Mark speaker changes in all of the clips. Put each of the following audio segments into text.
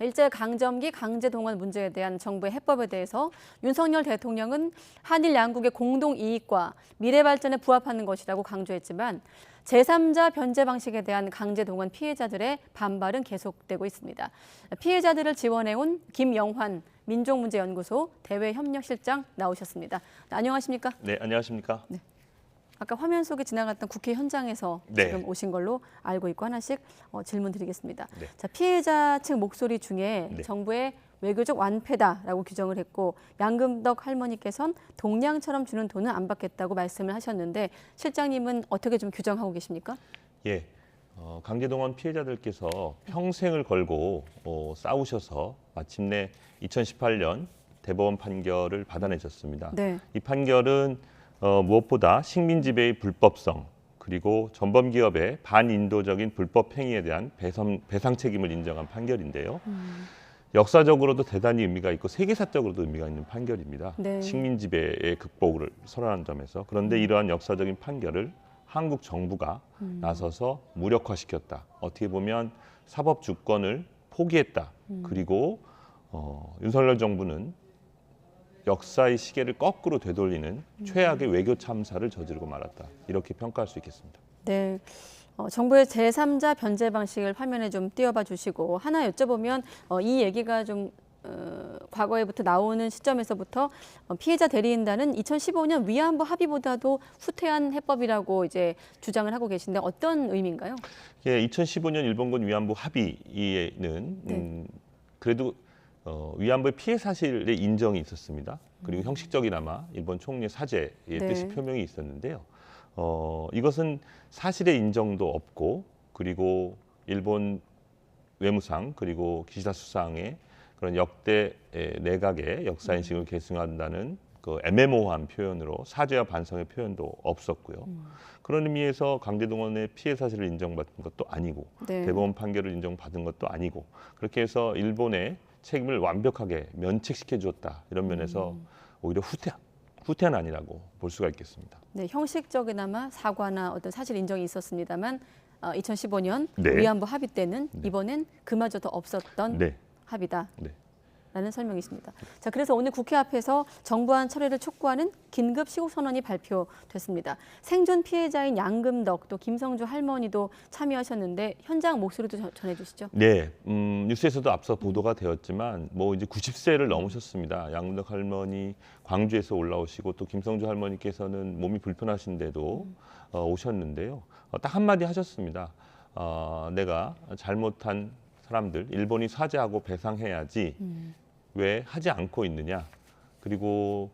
Speaker 1: 일제강점기 강제동원 문제에 대한 정부의 해법에 대해서 윤석열 대통령은 한일 양국의 공동 이익과 미래 발전에 부합하는 것이라고 강조했지만 제3자 변제 방식에 대한 강제동원 피해자들의 반발은 계속되고 있습니다. 피해자들을 지원해온 김영환 민족문제연구소 대외협력실장 나오셨습니다. 안녕하십니까?
Speaker 2: 네, 안녕하십니까?
Speaker 1: 네. 아까 화면 속에 지나갔던 국회 현장에서
Speaker 2: 네.
Speaker 1: 지금 오신 걸로 알고 있고 하나씩 질문 드리겠습니다.
Speaker 2: 네.
Speaker 1: 자, 피해자 측 목소리 중에
Speaker 2: 네.
Speaker 1: 정부의 외교적 완패다라고 규정을 했고 양금덕 할머니께서는 동량처럼 주는 돈은 안 받겠다고 말씀을 하셨는데 실장님은 어떻게 좀 규정하고 계십니까?
Speaker 2: 예, 강제동원 피해자들께서 평생을 걸고 싸우셔서 마침내 2018년 대법원 판결을 받아내셨습니다.
Speaker 1: 네.
Speaker 2: 이 판결은 무엇보다 식민 지배의 불법성 그리고 전범 기업의 반인도적인 불법 행위에 대한 배상 책임을 인정한 판결인데요. 역사적으로도 대단히 의미가 있고 세계사적으로도 의미가 있는 판결입니다.
Speaker 1: 네.
Speaker 2: 식민 지배의 극복을 선언한 점에서. 그런데 이러한 역사적인 판결을 한국 정부가 나서서 무력화시켰다. 어떻게 보면 사법 주권을 포기했다. 그리고 윤석열 정부는 역사의 시계를 거꾸로 되돌리는 최악의 외교 참사를 저지르고 말았다. 이렇게 평가할 수 있겠습니다.
Speaker 1: 네. 정부의 제3자 변제 방식을 화면에 좀 띄워봐 주시고 하나 여쭤보면 이 얘기가 좀 과거에부터 나오는 시점에서부터 피해자 대리인단은 2015년 위안부 합의보다도 후퇴한 해법이라고 이제 주장을 하고 계신데 어떤 의미인가요?
Speaker 2: 예, 2015년 일본군 위안부 합의에는
Speaker 1: 네.
Speaker 2: 그래도 위안부의 피해 사실의 인정이 있었습니다. 그리고 형식적이나마 일본 총리의 사죄의
Speaker 1: 네.
Speaker 2: 뜻이 표명이 있었는데요. 이것은 사실의 인정도 없고 그리고 일본 외무상 그리고 기시다 수상의 그런 역대 내각의 역사인식을 계승한다는 그 애매모호한 표현으로 사죄와 반성의 표현도 없었고요. 그런 의미에서 강제동원의 피해 사실을 인정받은 것도 아니고
Speaker 1: 네.
Speaker 2: 대법원 판결을 인정받은 것도 아니고 그렇게 해서 일본의 책임을 완벽하게 면책시켜 주었다. 이런 면에서 오히려 후퇴한 아니라고 볼 수가 있겠습니다.
Speaker 1: 네, 형식적이나마 사과나 어떤 사실 인정이 있었습니다만 2015년
Speaker 2: 네.
Speaker 1: 위안부 합의 때는
Speaker 2: 네.
Speaker 1: 이번엔 그마저도 없었던
Speaker 2: 네.
Speaker 1: 합의다.
Speaker 2: 네.
Speaker 1: 라는 설명이십니다. 자, 그래서 오늘 국회 앞에서 정부안 철회를 촉구하는 긴급 시국 선언이 발표됐습니다. 생존 피해자인 양금덕 또 김성주 할머니도 참여하셨는데 현장 목소리도 전해주시죠.
Speaker 2: 네, 뉴스에서도 앞서 보도가 되었지만 뭐 이제 90세를 넘으셨습니다. 양금덕 할머니 광주에서 올라오시고 또 김성주 할머니께서는 몸이 불편하신데도 오셨는데요. 딱 한마디 하셨습니다. 내가 잘못한 사람들 일본이 사죄하고 배상해야지 왜 하지 않고 있느냐. 그리고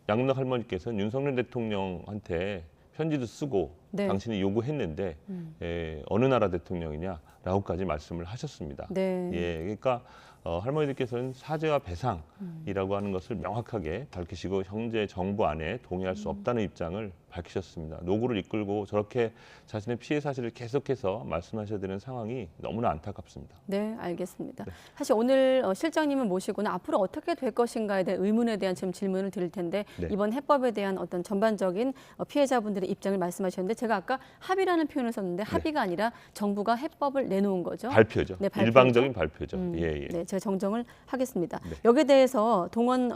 Speaker 2: 양금덕 할머니께서는 윤석열 대통령한테 편지도 쓰고
Speaker 1: 네.
Speaker 2: 당신이 요구했는데 어느 나라 대통령이냐라고까지 말씀을 하셨습니다.
Speaker 1: 네.
Speaker 2: 예, 그러니까 할머니들께서는 사죄와 배상이라고 하는 것을 명확하게 밝히시고 현재 정부 안에 동의할 수 없다는 입장을 밝히셨습니다. 노고를 이끌고 저렇게 자신의 피해 사실을 계속해서 말씀하셔야 되는 상황이 너무나 안타깝습니다.
Speaker 1: 네, 알겠습니다.
Speaker 2: 네.
Speaker 1: 사실 오늘 실장님을 모시고는 앞으로 어떻게 될 것인가에 대한 의문에 대한 지금 질문을 드릴 텐데
Speaker 2: 네.
Speaker 1: 이번 해법에 대한 어떤 전반적인 피해자분들의 입장을 말씀하셨는데 제가 아까 합의라는 표현을 썼는데 합의가 아니라 정부가 해법을 내놓은 거죠.
Speaker 2: 발표죠.
Speaker 1: 네, 발표죠.
Speaker 2: 일방적인 발표죠. 예.
Speaker 1: 네, 제가 정정을 하겠습니다.
Speaker 2: 네.
Speaker 1: 여기에 대해서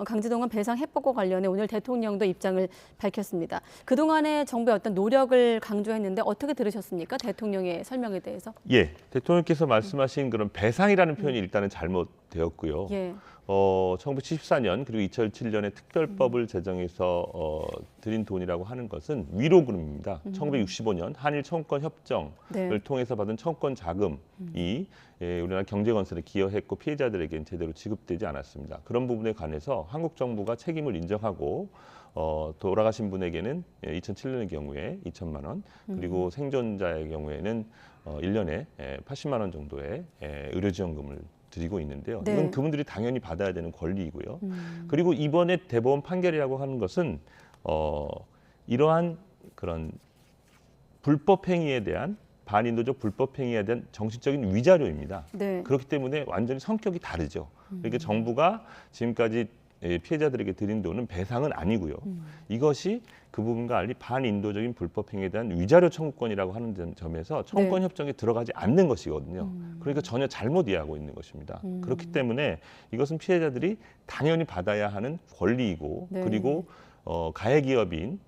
Speaker 1: 강제동원 배상 해법과 관련해 오늘 대통령도 입장을 밝혔습니다. 그동안의 정부의 어떤 노력을 강조했는데 어떻게 들으셨습니까? 대통령의 설명에 대해서?
Speaker 2: 예, 대통령께서 말씀하신 그런 배상이라는 표현이 일단은 잘못되었고요.
Speaker 1: 예.
Speaker 2: 1974년 그리고 2007년에 특별법을 제정해서 들인 돈이라고 하는 것은 위로금입니다. 1965년 한일 청구권 협정을
Speaker 1: 네.
Speaker 2: 통해서 받은 청구권 자금이 우리나라 경제 건설에 기여했고 피해자들에게는 제대로 지급되지 않았습니다. 그런 부분에 관해서 한국 정부가 책임을 인정하고 돌아가신 분에게는 2007년의 경우에 2천만 원 그리고 생존자의 경우에는 1년에 80만 원 정도의 의료지원금을 드리고 있는데요.
Speaker 1: 네.
Speaker 2: 이건 그분들이 당연히 받아야 되는 권리이고요. 그리고 이번에 대법원 판결이라고 하는 것은 이러한 그런 불법 행위에 대한 반인도적 불법 행위에 대한 정신적인 위자료입니다.
Speaker 1: 네.
Speaker 2: 그렇기 때문에 완전히 성격이 다르죠. 그러니까 정부가 지금까지 피해자들에게 드린 돈은 배상은 아니고요. 이것이 그 부분과 달리 반인도적인 불법 행위에 대한 위자료 청구권이라고 하는 점에서 청구권 협정에 들어가지 않는 것이거든요. 그러니까 전혀 잘못 이해하고 있는 것입니다. 그렇기 때문에 이것은 피해자들이 당연히 받아야 하는 권리이고
Speaker 1: 네.
Speaker 2: 그리고 가해기업인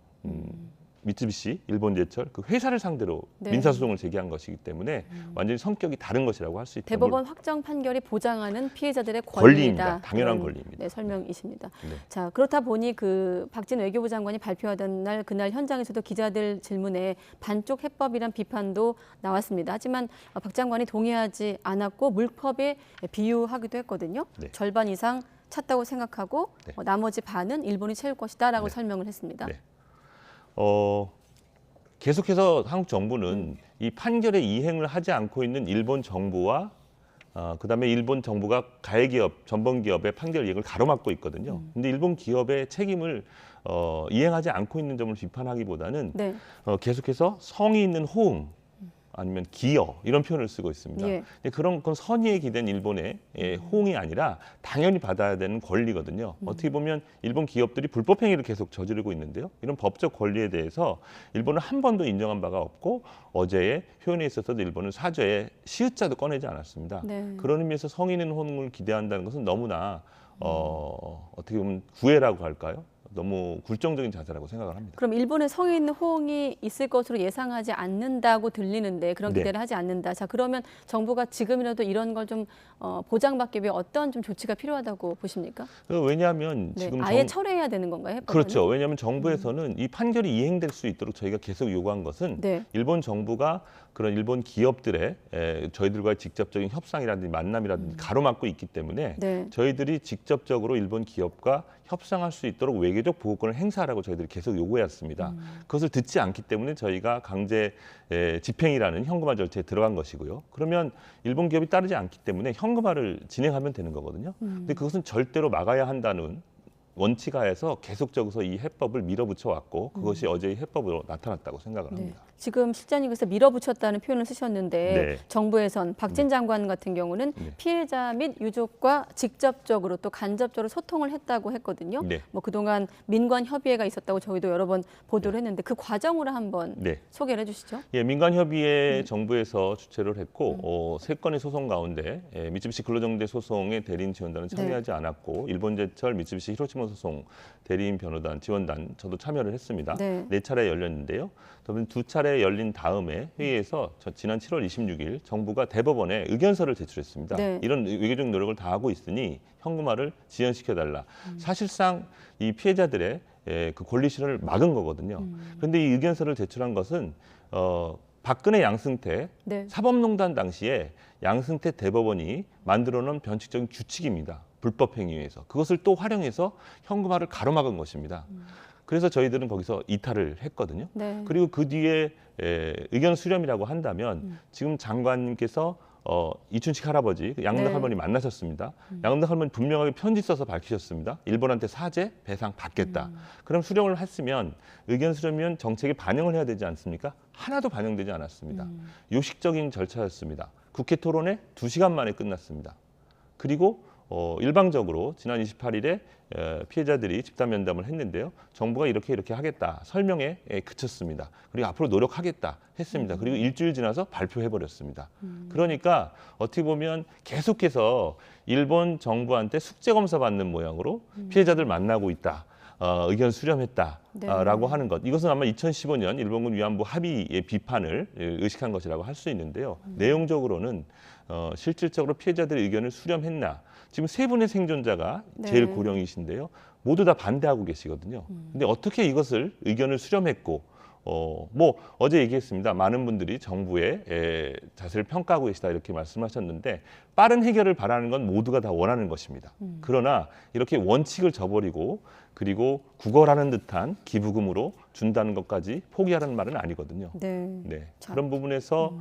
Speaker 2: 미쓰비시 일본제철 그 회사를 상대로
Speaker 1: 네.
Speaker 2: 민사소송을 제기한 것이기 때문에 완전히 성격이 다른 것이라고 할 수 있다.
Speaker 1: 대법원 확정 판결이 보장하는 피해자들의
Speaker 2: 권리입니다.
Speaker 1: 권리다.
Speaker 2: 당연한
Speaker 1: 그런,
Speaker 2: 권리입니다.
Speaker 1: 네, 설명이십니다.
Speaker 2: 네.
Speaker 1: 자, 그렇다 보니 그 박진 외교부 장관이 발표하던 날 그날 현장에서도 기자들 질문에 반쪽 해법이란 비판도 나왔습니다. 하지만 박 장관이 동의하지 않았고 물컵에 비유하기도 했거든요.
Speaker 2: 네.
Speaker 1: 절반 이상 찼다고 생각하고
Speaker 2: 네.
Speaker 1: 나머지 반은 일본이 채울 것이다라고
Speaker 2: 네.
Speaker 1: 설명을 했습니다.
Speaker 2: 네. 계속해서 한국 정부는 이 판결에 이행을 하지 않고 있는 일본 정부와 그다음에 일본 정부가 가해기업, 전범기업의 판결 이행을 가로막고 있거든요. 근데 일본 기업의 책임을 이행하지 않고 있는 점을 비판하기보다는
Speaker 1: 네.
Speaker 2: 계속해서 성의 있는 호응 아니면 기여 이런 표현을 쓰고 있습니다.
Speaker 1: 예.
Speaker 2: 근데 그런 건 선의에 기댄 일본의 호응이 아니라 당연히 받아야 되는 권리거든요. 어떻게 보면 일본 기업들이 불법 행위를 계속 저지르고 있는데요. 이런 법적 권리에 대해서 일본은 한 번도 인정한 바가 없고 어제의 표현에 있어서도 일본은 사죄의 시읒자도 꺼내지 않았습니다.
Speaker 1: 네.
Speaker 2: 그런 의미에서 성의 있는 호응을 기대한다는 것은 너무나 어떻게 보면 구애라고 할까요? 너무 굴종적인 자세라고 생각을 합니다.
Speaker 1: 그럼 일본의 성의 있는 호응이 있을 것으로 예상하지 않는다고 들리는데 그런
Speaker 2: 네.
Speaker 1: 기대를 하지 않는다. 자, 그러면 정부가 지금이라도 이런 걸 좀 보장받기 위해 어떤 좀 조치가 필요하다고 보십니까?
Speaker 2: 왜냐하면
Speaker 1: 네,
Speaker 2: 지금
Speaker 1: 아예 철회해야 되는 건가요? 해법은?
Speaker 2: 그렇죠. 왜냐하면 정부에서는 이 판결이 이행될 수 있도록 저희가 계속 요구한 것은
Speaker 1: 네.
Speaker 2: 일본 정부가 그런 일본 기업들의 저희들과의 직접적인 협상이라든지 만남이라든지 가로막고 있기 때문에
Speaker 1: 네.
Speaker 2: 저희들이 직접적으로 일본 기업과 협상할 수 있도록 외교적 보호권을 행사하라고 저희들이 계속 요구해왔습니다. 그것을 듣지 않기 때문에 저희가 강제 집행이라는 현금화 절차에 들어간 것이고요. 그러면 일본 기업이 따르지 않기 때문에 현금화를 진행하면 되는 거거든요. 근데 그것은 절대로 막아야 한다는 원칙하에서 계속적으로 이 해법을 밀어붙여 왔고 그것이 어제의 해법으로 나타났다고 생각을
Speaker 1: 네.
Speaker 2: 합니다.
Speaker 1: 지금 실장님께서 밀어붙였다는 표현을 쓰셨는데
Speaker 2: 네.
Speaker 1: 정부에선 박진 장관 같은 경우는
Speaker 2: 네.
Speaker 1: 피해자 및 유족과 직접적으로 또 간접적으로 소통을 했다고 했거든요.
Speaker 2: 네.
Speaker 1: 뭐 그동안 민관 협의회가 있었다고 저희도 여러 번 보도를 했는데 그 과정으로 한번
Speaker 2: 네.
Speaker 1: 소개를 해주시죠.
Speaker 2: 예, 민간협의회 정부에서 주최를 했고 3건의 소송 가운데 미쓰비시 근로정대 소송의 대리인 지원단은 참여하지 않았고 일본제철 미쓰비시 히로시마 소송 대리인 변호단 지원단 저도 참여를 했습니다.
Speaker 1: 네.
Speaker 2: 4차례 열렸는데요. 그러면 2차례 열린 다음에 회의에서 지난 7월 26일 정부가 대법원에 의견서를 제출했습니다.
Speaker 1: 네.
Speaker 2: 이런 외교적 노력을 다하고 있으니 현금화를 지연시켜달라. 사실상 이 피해자들의 그 권리 실현을 막은 거거든요. 그런데 이 의견서를 제출한 것은 박근혜 양승태
Speaker 1: 네.
Speaker 2: 사법농단 당시에 양승태 대법원이 만들어놓은 변칙적인 규칙입니다. 불법 행위에서 그것을 또 활용해서 현금화를 가로막은 것입니다. 그래서 저희들은 거기서 이탈을 했거든요.
Speaker 1: 네.
Speaker 2: 그리고 그 뒤에 의견 수렴이라고 한다면 지금 장관님께서 이춘식 할아버지, 양릉
Speaker 1: 네.
Speaker 2: 할머니 만나셨습니다. 양릉 할머니 분명하게 편지 써서 밝히셨습니다. 일본한테 사죄, 배상 받겠다. 그럼 수렴을 했으면 의견 수렴이면 정책에 반영을 해야 되지 않습니까? 하나도 반영되지 않았습니다. 요식적인 절차였습니다. 국회 토론회 2시간 만에 끝났습니다. 그리고 일방적으로 지난 28일에 피해자들이 집단 면담을 했는데요. 정부가 이렇게 하겠다 설명에 그쳤습니다. 그리고 앞으로 노력하겠다 했습니다. 그리고 일주일 지나서 발표해버렸습니다. 그러니까 어떻게 보면 계속해서 일본 정부한테 숙제 검사 받는 모양으로 피해자들 만나고 있다. 의견 수렴했다라고 하는 것. 이것은 아마 2015년 일본군 위안부 합의의 비판을 의식한 것이라고 할 수 있는데요. 내용적으로는 실질적으로 피해자들의 의견을 수렴했나. 지금 3분의 생존자가 제일
Speaker 1: 네.
Speaker 2: 고령이신데요. 모두 다 반대하고 계시거든요. 근데 어떻게 이것을 의견을 수렴했고 어제 얘기했습니다. 많은 분들이 정부의 자세를 평가하고 계시다 이렇게 말씀하셨는데 빠른 해결을 바라는 건 모두가 다 원하는 것입니다. 그러나 이렇게 원칙을 저버리고 그리고 구걸하는 듯한 기부금으로 준다는 것까지 포기하라는 말은 아니거든요.
Speaker 1: 네.
Speaker 2: 네.
Speaker 1: 자,
Speaker 2: 그런 부분에서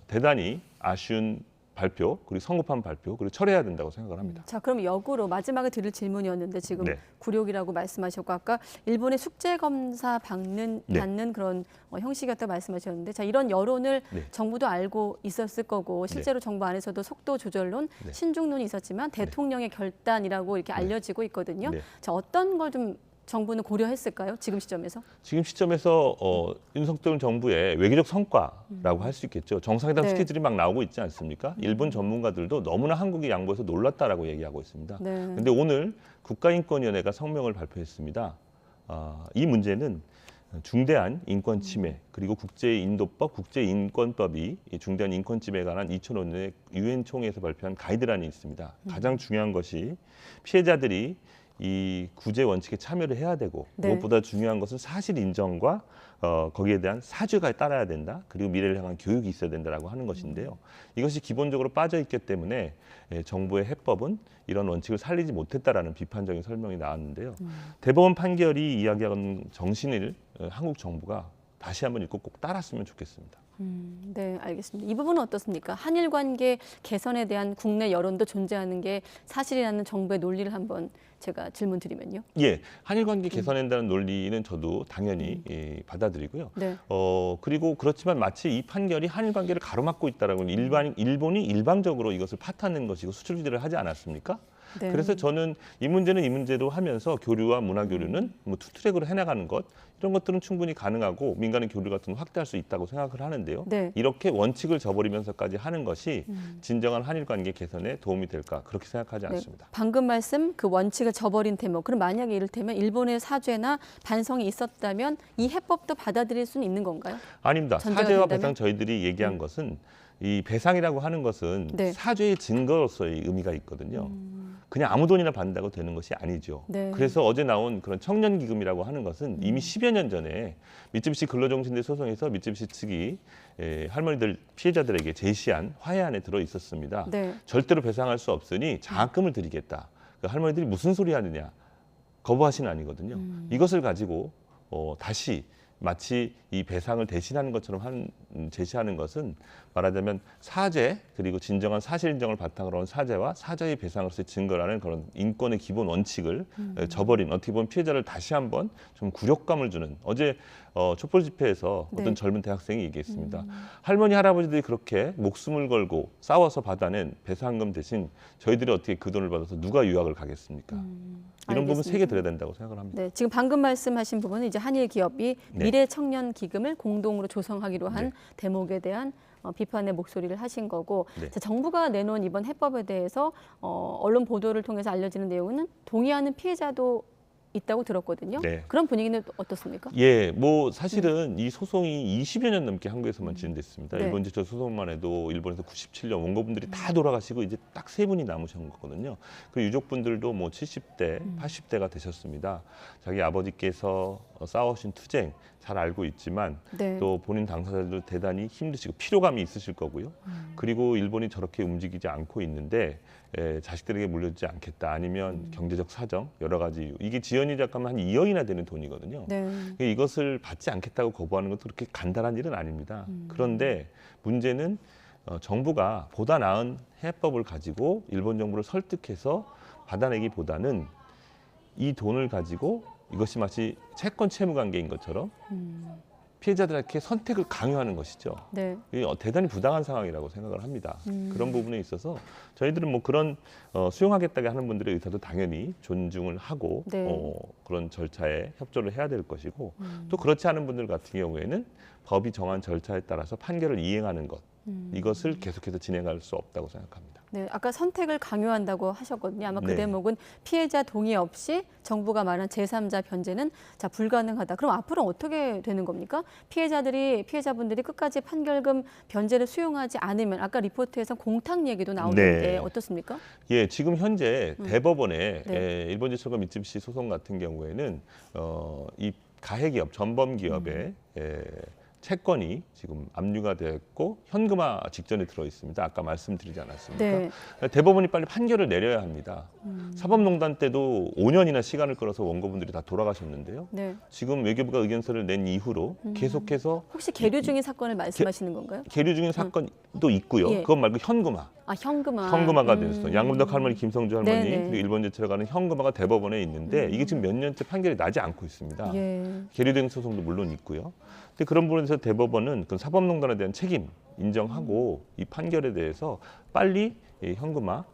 Speaker 2: 대단히 아쉬운 발표, 그리고 선고판 발표, 그리고 철회해야 된다고 생각을 합니다.
Speaker 1: 자, 그럼 역으로 마지막에 드릴 질문이었는데 지금
Speaker 2: 네.
Speaker 1: 굴욕이라고 말씀하셨고 아까 일본의 숙제 검사
Speaker 2: 네.
Speaker 1: 받는 그런 형식이었다고 말씀하셨는데 자, 이런 여론을
Speaker 2: 네.
Speaker 1: 정부도 알고 있었을 거고 실제로 정부 안에서도 속도 조절론,
Speaker 2: 네.
Speaker 1: 신중론이 있었지만 대통령의 결단이라고 이렇게 알려지고 있거든요.
Speaker 2: 네.
Speaker 1: 자, 어떤 걸 좀 정부는 고려했을까요? 지금 시점에서?
Speaker 2: 지금 시점에서 윤석열 정부의 외교적 성과라고 할 수 있겠죠. 정상회담
Speaker 1: 네.
Speaker 2: 스케줄이 막 나오고 있지 않습니까? 일본 전문가들도 너무나 한국이 양보해서 놀랐다라고 얘기하고 있습니다.
Speaker 1: 네.
Speaker 2: 그런데 오늘 국가인권위원회가 성명을 발표했습니다. 이 문제는 중대한 인권 침해 그리고 국제인도법, 국제인권법이 이 중대한 인권 침해에 관한 2005년에 유엔 총회에서 발표한 가이드라인이 있습니다. 가장 중요한 것이 피해자들이 이 구제 원칙에 참여를 해야 되고
Speaker 1: 네.
Speaker 2: 무엇보다 중요한 것은 사실 인정과 거기에 대한 사죄가 따라야 된다. 그리고 미래를 향한 교육이 있어야 된다라고 하는 것인데요. 이것이 기본적으로 빠져 있기 때문에 정부의 해법은 이런 원칙을 살리지 못했다라는 비판적인 설명이 나왔는데요. 대법원 판결이 이야기하는 정신을 한국 정부가 다시 한번 읽고 꼭 따랐으면 좋겠습니다.
Speaker 1: 네, 알겠습니다. 이 부분은 어떻습니까? 한일 관계 개선에 대한 국내 여론도 존재하는 게 사실이라는 정부의 논리를 한번 제가 질문 드리면요.
Speaker 2: 예, 한일 관계 개선한다는 논리는 저도 당연히 받아들이고요.
Speaker 1: 네.
Speaker 2: 그리고 그렇지만 마치 이 판결이 한일 관계를 가로막고 있다라고 일본이 일방적으로 이것을 파탄낸 것이고 수출지를 하지 않았습니까?
Speaker 1: 네.
Speaker 2: 그래서 저는 이 문제는 이 문제로 하면서 교류와 문화 교류는 뭐 투트랙으로 해나가는 것 이런 것들은 충분히 가능하고 민간의 교류 같은 걸 확대할 수 있다고 생각을 하는데요.
Speaker 1: 네.
Speaker 2: 이렇게 원칙을 저버리면서까지 하는 것이 진정한 한일 관계 개선에 도움이 될까 그렇게 생각하지
Speaker 1: 네.
Speaker 2: 않습니다.
Speaker 1: 방금 말씀 그 원칙을 저버린 대목. 그럼 만약에 이를테면 일본의 사죄나 반성이 있었다면 이 해법도 받아들일 수는 있는 건가요?
Speaker 2: 아닙니다.
Speaker 1: 전제가
Speaker 2: 사죄와
Speaker 1: 된다면?
Speaker 2: 배상 저희들이 얘기한 것은 이 배상이라고 하는 것은
Speaker 1: 네.
Speaker 2: 사죄의 증거로서의 의미가 있거든요. 그냥 아무 돈이나 받는다고 되는 것이 아니죠.
Speaker 1: 네.
Speaker 2: 그래서 어제 나온 그런 청년기금이라고 하는 것은 이미 10여 년 전에 미쯔비시 근로정신대 소송에서 미쯔비시 측이 할머니들 피해자들에게 제시한 화해안에 들어 있었습니다.
Speaker 1: 네.
Speaker 2: 절대로 배상할 수 없으니 장학금을 드리겠다. 그 할머니들이 무슨 소리 하느냐. 거부하시는 아니거든요. 이것을 가지고 다시 마치 이 배상을 대신하는 것처럼 제시하는 것은 말하자면 사죄 그리고 진정한 사실 인정을 바탕으로 한 사죄와 사죄의 배상으로서의 증거라는 그런 인권의 기본 원칙을 저버린 어떻게 보면 피해자를 다시 한번 좀 굴욕감을 주는 어제 촛불 집회에서
Speaker 1: 네.
Speaker 2: 어떤 젊은 대학생이 얘기했습니다. 할머니 할아버지들이 그렇게 목숨을 걸고 싸워서 받아낸 배상금 대신 저희들이 어떻게 그 돈을 받아서 누가 유학을 가겠습니까? 이런 부분
Speaker 1: 알겠습니다.
Speaker 2: 새겨드려야 된다고 생각을 합니다.
Speaker 1: 네, 지금 방금 말씀하신 부분은 이제 한일 기업이
Speaker 2: 네.
Speaker 1: 미래 청년 기금을 공동으로 조성하기로 한
Speaker 2: 네.
Speaker 1: 대목에 대한 비판의 목소리를 하신 거고
Speaker 2: 네.
Speaker 1: 자, 정부가 내놓은 이번 해법에 대해서 언론 보도를 통해서 알려지는 내용은 동의하는 피해자도 있다고 들었거든요.
Speaker 2: 네.
Speaker 1: 그런 분위기는 어떻습니까?
Speaker 2: 예, 뭐 사실은 이 소송이 20여 년 넘게 한국에서만 진행됐습니다.
Speaker 1: 네.
Speaker 2: 일본 제철 소송만 해도 일본에서 97년 원고분들이 다 돌아가시고 이제 딱 3분이 남으신 거거든요. 그 유족분들도 뭐 70대, 80대가 되셨습니다. 자기 아버지께서 싸우신 투쟁 잘 알고 있지만
Speaker 1: 네.
Speaker 2: 또 본인 당사자들도 대단히 힘드시고 피로감이 있으실 거고요. 그리고 일본이 저렇게 움직이지 않고 있는데 자식들에게 물려주지 않겠다 아니면 경제적 사정 여러 가지 이유. 이게 지연이 잠깐만 한 2억이나 되는 돈이거든요.
Speaker 1: 네.
Speaker 2: 이것을 받지 않겠다고 거부하는 것도 그렇게 간단한 일은 아닙니다. 그런데 문제는 정부가 보다 나은 해법을 가지고 일본 정부를 설득해서 받아내기보다는 이 돈을 가지고 이것이 마치 채권 채무 관계인 것처럼 피해자들에게 선택을 강요하는 것이죠.
Speaker 1: 네.
Speaker 2: 이게 대단히 부당한 상황이라고 생각을 합니다. 그런 부분에 있어서 저희들은 뭐 그런 수용하겠다고 하는 분들의 의사도 당연히 존중을 하고
Speaker 1: 네.
Speaker 2: 그런 절차에 협조를 해야 될 것이고 또 그렇지 않은 분들 같은 경우에는 법이 정한 절차에 따라서 판결을 이행하는 것 이것을 계속해서 진행할 수 없다고 생각합니다.
Speaker 1: 네, 아까 선택을 강요한다고 하셨거든요. 아마 그
Speaker 2: 네.
Speaker 1: 대목은 피해자 동의 없이 정부가 말한 제3자 변제는 자 불가능하다. 그럼 앞으로 어떻게 되는 겁니까? 피해자분들이 끝까지 판결금 변제를 수용하지 않으면 아까 리포트에서 공탁 얘기도 나오는데
Speaker 2: 네.
Speaker 1: 어떻습니까?
Speaker 2: 예, 지금 현재 대법원에
Speaker 1: 네.
Speaker 2: 일본제철과 미쯔비시 소송 같은 경우에는 이 가해기업, 전범기업의 채권이 지금 압류가 됐고 현금화 직전에 들어 있습니다. 아까 말씀드리지 않았습니까?
Speaker 1: 네.
Speaker 2: 대법원이 빨리 판결을 내려야 합니다. 사법농단 때도 5년이나 시간을 끌어서 원고분들이 다 돌아가셨는데요.
Speaker 1: 네.
Speaker 2: 지금 외교부가 의견서를 낸 이후로 계속해서
Speaker 1: 혹시 계류 중인 사건을 말씀하시는 건가요?
Speaker 2: 계류 중인 사건도 있고요.
Speaker 1: 예.
Speaker 2: 그것 말고 현금화.
Speaker 1: 아, 현금화.
Speaker 2: 현금화가 됐어. 양금덕 할머니, 김성주 할머니,
Speaker 1: 네네.
Speaker 2: 그리고 일본제철에 가는 현금화가 대법원에 있는데 이게 지금 몇 년째 판결이 나지 않고 있습니다.
Speaker 1: 예.
Speaker 2: 계류된 소송도 물론 있고요. 근데 그런 부분에서 대법원은 그 사법농단에 대한 책임 인정하고 이 판결에 대해서 빨리 이 현금화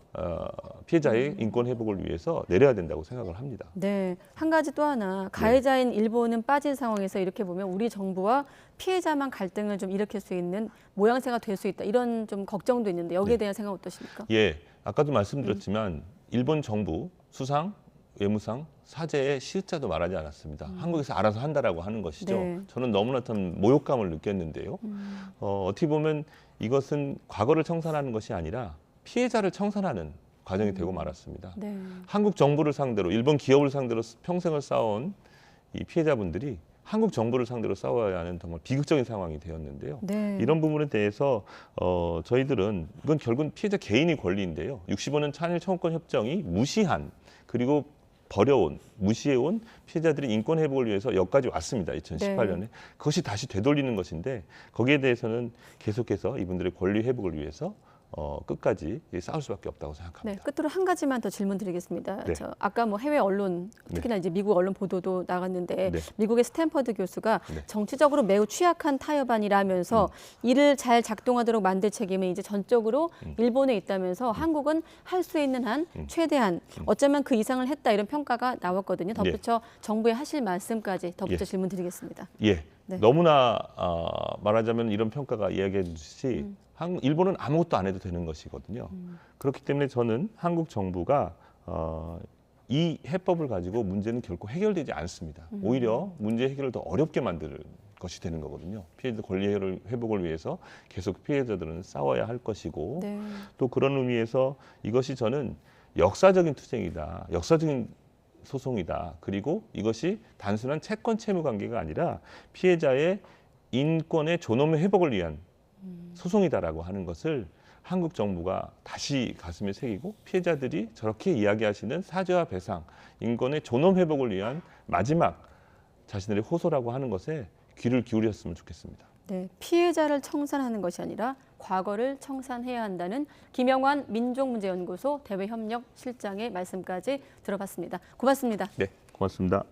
Speaker 2: 피해자의 인권 회복을 위해서 내려야 된다고 생각을 합니다.
Speaker 1: 네, 한 가지 또 하나 가해자인 일본은 빠진 상황에서 이렇게 보면 우리 정부와 피해자만 갈등을 좀 일으킬 수 있는 모양새가 될 수 있다 이런 좀 걱정도 있는데 여기에 대한 생각 어떠십니까?
Speaker 2: 예, 아까도 말씀드렸지만 일본 정부 수상, 외무상, 사제의 시읒자도 말하지 않았습니다. 한국에서 알아서 한다라고 하는 것이죠.
Speaker 1: 네.
Speaker 2: 저는 너무나 좀 모욕감을 느꼈는데요. 어떻게 보면 이것은 과거를 청산하는 것이 아니라 피해자를 청산하는 과정이 되고 말았습니다.
Speaker 1: 네.
Speaker 2: 한국 정부를 상대로, 일본 기업을 상대로 평생을 싸운 이 피해자분들이 한국 정부를 상대로 싸워야 하는 정말 비극적인 상황이 되었는데요.
Speaker 1: 네.
Speaker 2: 이런 부분에 대해서 저희들은 이건 결국은 피해자 개인의 권리인데요. 65년 한일 청구권 협정이 무시한 그리고 버려온, 무시해온 피해자들이 인권 회복을 위해서 여기까지 왔습니다. 2018년에.
Speaker 1: 네.
Speaker 2: 그것이 다시 되돌리는 것인데 거기에 대해서는 계속해서 이분들의 권리 회복을 위해서 끝까지 싸울 수밖에 없다고 생각합니다.
Speaker 1: 네, 끝으로 한 가지만 더 질문 드리겠습니다.
Speaker 2: 네.
Speaker 1: 아까 뭐 해외 언론, 특히나 이제 미국 언론 보도도 나갔는데
Speaker 2: 네.
Speaker 1: 미국의 스탠퍼드 교수가
Speaker 2: 네.
Speaker 1: 정치적으로 매우 취약한 타협안이라면서 이를 잘 작동하도록 만들 책임은 이제 전적으로 일본에 있다면서 한국은 할 수 있는 한 최대한 어쩌면 그 이상을 했다 이런 평가가 나왔거든요. 덧붙여 정부에 하실 말씀까지 덧붙여
Speaker 2: 예.
Speaker 1: 질문 드리겠습니다.
Speaker 2: 예,
Speaker 1: 네.
Speaker 2: 너무나 말하자면 이런 평가가 이야기해 주듯이 일본은 아무것도 안 해도 되는 것이거든요. 그렇기 때문에 저는 한국 정부가 이 해법을 가지고 문제는 결코 해결되지 않습니다. 오히려 문제 해결을 더 어렵게 만들 것이 되는 거거든요. 피해자 권리 회복을 위해서 계속 피해자들은 싸워야 할 것이고
Speaker 1: 네.
Speaker 2: 또 그런 의미에서 이것이 저는 역사적인 투쟁이다. 역사적인 소송이다. 그리고 이것이 단순한 채권 채무 관계가 아니라 피해자의 인권의 존엄의 회복을 위한 소송이다라고 하는 것을 한국 정부가 다시 가슴에 새기고 피해자들이 저렇게 이야기하시는 사죄와 배상, 인권의 존엄 회복을 위한 마지막 자신들의 호소라고 하는 것에 귀를 기울였으면 좋겠습니다.
Speaker 1: 네, 피해자를 청산하는 것이 아니라 과거를 청산해야 한다는 김영환 민족문제연구소 대외협력실장의 말씀까지 들어봤습니다. 고맙습니다.
Speaker 2: 네, 고맙습니다.